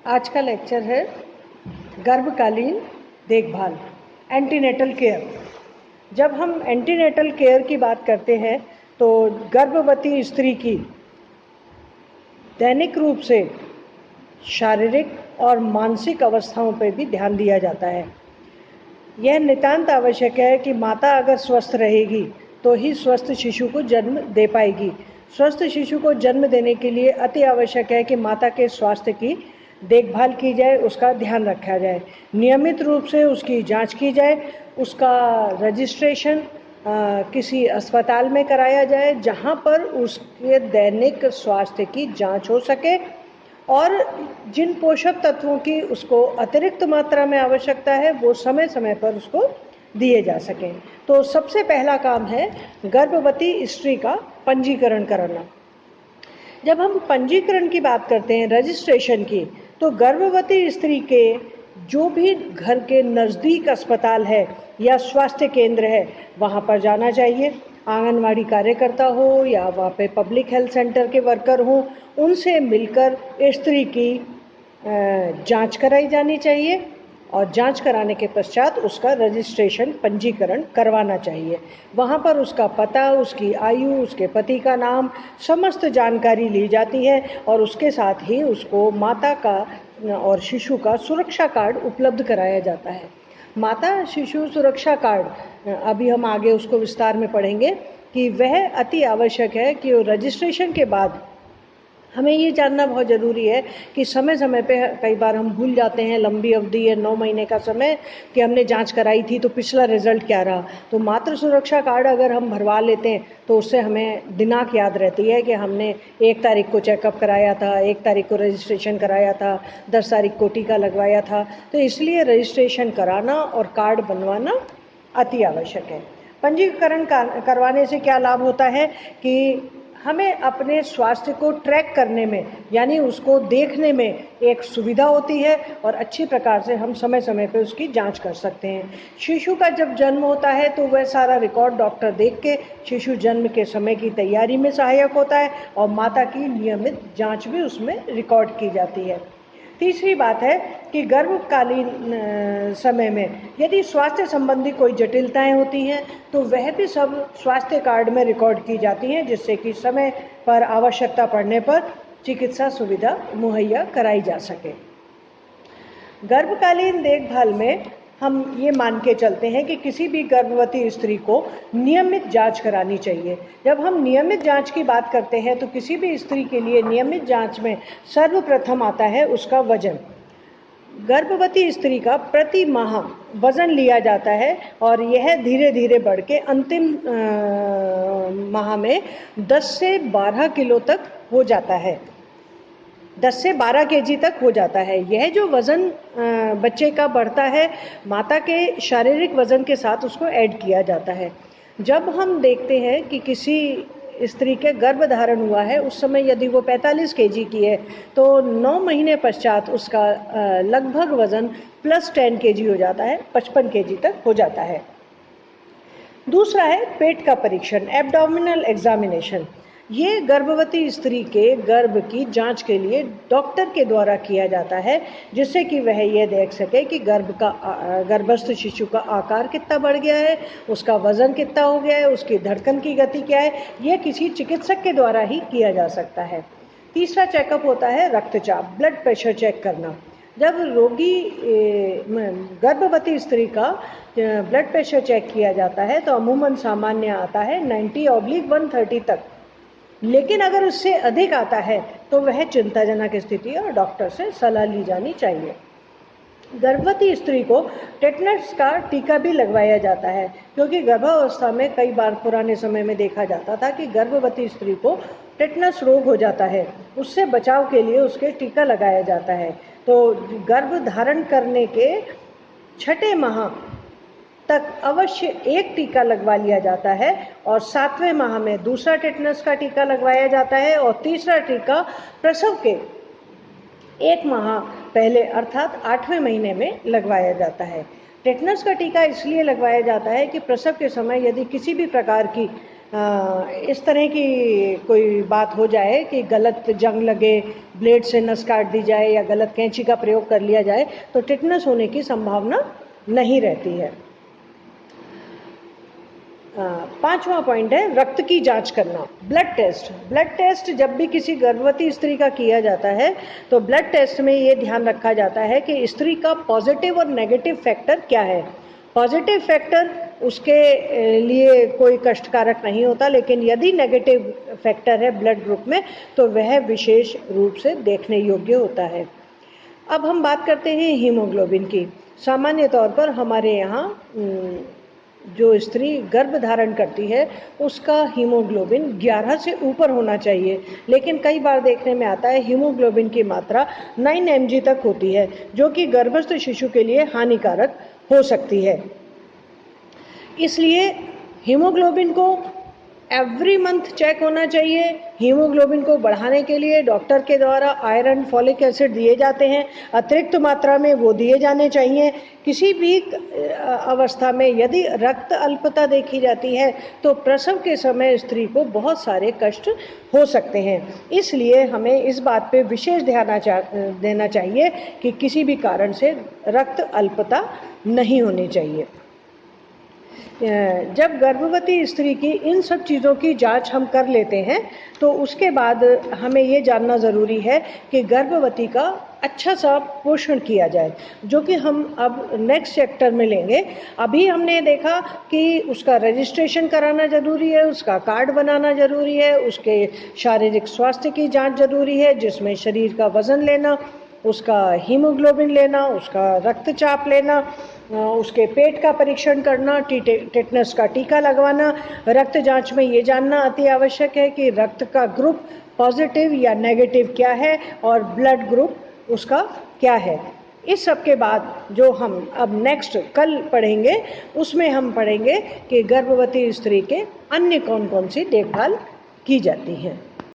आज का लेक्चर है गर्भकालीन देखभाल, एंटीनेटल केयर। जब हम एंटीनेटल केयर की बात करते हैं तो गर्भवती स्त्री की दैनिक रूप से शारीरिक और मानसिक अवस्थाओं पर भी ध्यान दिया जाता है। यह नितांत आवश्यक है कि माता अगर स्वस्थ रहेगी तो ही स्वस्थ शिशु को जन्म दे पाएगी। स्वस्थ शिशु को जन्म देने के लिए अति आवश्यक है कि माता के स्वास्थ्य की देखभाल की जाए, उसका ध्यान रखा जाए, नियमित रूप से उसकी जांच की जाए, उसका रजिस्ट्रेशन किसी अस्पताल में कराया जाए जहां पर उसके दैनिक स्वास्थ्य की जांच हो सके और जिन पोषक तत्वों की उसको अतिरिक्त मात्रा में आवश्यकता है वो समय समय पर उसको दिए जा सकें। तो सबसे पहला काम है गर्भवती स्त्री का पंजीकरण कराना। जब हम पंजीकरण की बात करते हैं, रजिस्ट्रेशन की, तो गर्भवती स्त्री के जो भी घर के नज़दीक अस्पताल है या स्वास्थ्य केंद्र है वहाँ पर जाना चाहिए। आंगनवाड़ी कार्यकर्ता हो या वहाँ पे पब्लिक हेल्थ सेंटर के वर्कर हो, उनसे मिलकर स्त्री की जांच कराई जानी चाहिए और जांच कराने के पश्चात उसका रजिस्ट्रेशन, पंजीकरण करवाना चाहिए। वहाँ पर उसका पता, उसकी आयु, उसके पति का नाम, समस्त जानकारी ली जाती है और उसके साथ ही उसको माता का और शिशु का सुरक्षा कार्ड उपलब्ध कराया जाता है। माता शिशु सुरक्षा कार्ड अभी हम आगे उसको विस्तार में पढ़ेंगे कि वह अति आवश्यक है कि रजिस्ट्रेशन के बाद हमें ये जानना बहुत ज़रूरी है कि समय समय पे कई बार हम भूल जाते हैं, लंबी अवधि है 9 महीने का समय कि हमने जांच कराई थी तो पिछला रिजल्ट क्या रहा। तो मातृ सुरक्षा कार्ड अगर हम भरवा लेते हैं तो उससे हमें दिनांक याद रहती है कि हमने 1 तारीख को चेकअप कराया था, 1 तारीख को रजिस्ट्रेशन कराया था, 10 तारीख को टीका लगवाया था। तो इसलिए रजिस्ट्रेशन कराना और कार्ड बनवाना अति आवश्यक है। पंजीकरण करवाने से क्या लाभ होता है कि हमें अपने स्वास्थ्य को ट्रैक करने में, यानी उसको देखने में एक सुविधा होती है और अच्छी प्रकार से हम समय समय पर उसकी जांच कर सकते हैं। शिशु का जब जन्म होता है तो वह सारा रिकॉर्ड डॉक्टर देख के शिशु जन्म के समय की तैयारी में सहायक होता है और माता की नियमित जांच भी उसमें रिकॉर्ड की जाती है। तीसरी बात है कि गर्भकालीन समय में यदि स्वास्थ्य संबंधी कोई जटिलताएं होती हैं तो वह भी सब स्वास्थ्य कार्ड में रिकॉर्ड की जाती हैं, जिससे कि समय पर आवश्यकता पड़ने पर चिकित्सा सुविधा मुहैया कराई जा सके। गर्भकालीन देखभाल में हम ये मान के चलते हैं कि किसी भी गर्भवती स्त्री को नियमित जांच करानी चाहिए। जब हम नियमित जांच की बात करते हैं तो किसी भी स्त्री के लिए नियमित जांच में सर्वप्रथम आता है उसका वजन। गर्भवती स्त्री का प्रति माह वजन लिया जाता है और यह धीरे धीरे बढ़ के अंतिम माह में 10 से 12 किलो तक हो जाता है, 10 से 12 केजी तक हो जाता है। यह जो वज़न बच्चे का बढ़ता है, माता के शारीरिक वज़न के साथ उसको ऐड किया जाता है। जब हम देखते हैं कि किसी स्त्री के गर्भ धारण हुआ है उस समय यदि वो 45 केजी की है तो 9 महीने पश्चात उसका लगभग वज़न +10 केजी हो जाता है, 55 केजी तक हो जाता है। दूसरा है पेट का परीक्षण, एब्डोमिनल एग्जामिनेशन। ये गर्भवती स्त्री के गर्भ की जांच के लिए डॉक्टर के द्वारा किया जाता है, जिससे कि वह यह देख सके कि गर्भस्थ शिशु का आकार कितना बढ़ गया है, उसका वजन कितना हो गया है, उसकी धड़कन की गति क्या है। यह किसी चिकित्सक के द्वारा ही किया जा सकता है। तीसरा चेकअप होता है रक्तचाप, ब्लड प्रेशर चेक करना। जब गर्भवती स्त्री का ब्लड प्रेशर चेक किया जाता है तो अमूमन सामान्य आता है 90/130 तक, लेकिन अगर उससे अधिक आता है तो वह चिंताजनक स्थिति है और डॉक्टर से सलाह ली जानी चाहिए। गर्भवती स्त्री को टेटनस का टीका भी लगवाया जाता है, क्योंकि गर्भावस्था में कई बार पुराने समय में देखा जाता था कि गर्भवती स्त्री को टेटनस रोग हो जाता है, उससे बचाव के लिए उसके टीका लगाया जाता है। तो गर्भ धारण करने के 6ठे माह तक अवश्य एक टीका लगवा लिया जाता है और 7वें माह में दूसरा टेटनस का टीका लगवाया जाता है और तीसरा टीका प्रसव के 1 माह पहले अर्थात 8वें महीने में लगवाया जाता है। टेटनस का टीका इसलिए लगवाया जाता है कि प्रसव के समय यदि किसी भी प्रकार की इस तरह की कोई बात हो जाए कि गलत जंग लगे, ब्लेड से नस काट दी जाए या गलत कैंची का प्रयोग कर लिया जाए तो टिटनस होने की संभावना नहीं रहती है। 5वां पॉइंट है रक्त की जांच करना, ब्लड टेस्ट। ब्लड टेस्ट जब भी किसी गर्भवती स्त्री का किया जाता है तो ब्लड टेस्ट में ये ध्यान रखा जाता है कि स्त्री का पॉजिटिव और नेगेटिव फैक्टर क्या है। पॉजिटिव फैक्टर उसके लिए कोई कष्टकारक नहीं होता, लेकिन यदि नेगेटिव फैक्टर है ब्लड ग्रुप में तो वह विशेष रूप से देखने योग्य होता है। अब हम बात करते हैं हीमोग्लोबिन की। सामान्य तौर पर हमारे यहाँ जो स्त्री गर्भ धारण करती है उसका हीमोग्लोबिन 11 से ऊपर होना चाहिए, लेकिन कई बार देखने में आता है हीमोग्लोबिन की मात्रा 9 mg तक होती है, जो कि गर्भस्थ शिशु के लिए हानिकारक हो सकती है। इसलिए हीमोग्लोबिन को एवरी मंथ चेक होना चाहिए। हीमोग्लोबिन को बढ़ाने के लिए डॉक्टर के द्वारा आयरन, फॉलिक एसिड दिए जाते हैं, अतिरिक्त मात्रा में वो दिए जाने चाहिए। किसी भी अवस्था में यदि रक्त अल्पता देखी जाती है तो प्रसव के समय स्त्री को बहुत सारे कष्ट हो सकते हैं। इसलिए हमें इस बात पे विशेष ध्यान देना चाहिए कि किसी भी कारण से रक्त अल्पता नहीं होनी चाहिए। जब गर्भवती स्त्री की इन सब चीज़ों की जांच हम कर लेते हैं तो उसके बाद हमें ये जानना ज़रूरी है कि गर्भवती का अच्छा सा पोषण किया जाए, जो कि हम अब नेक्स्ट चैप्टर में लेंगे। अभी हमने देखा कि उसका रजिस्ट्रेशन कराना ज़रूरी है, उसका कार्ड बनाना ज़रूरी है, उसके शारीरिक स्वास्थ्य की जांच ज़रूरी है, जिसमें शरीर का वज़न लेना, उसका हीमोग्लोबिन लेना, उसका रक्तचाप लेना, उसके पेट का परीक्षण करना, टिटनस का टीका लगवाना। रक्त जांच में ये जानना अति आवश्यक है कि रक्त का ग्रुप पॉजिटिव या नेगेटिव क्या है और ब्लड ग्रुप उसका क्या है। इस सब के बाद जो हम अब नेक्स्ट कल पढ़ेंगे उसमें हम पढ़ेंगे कि गर्भवती स्त्री के अन्य कौन कौन सी देखभाल की जाती हैं।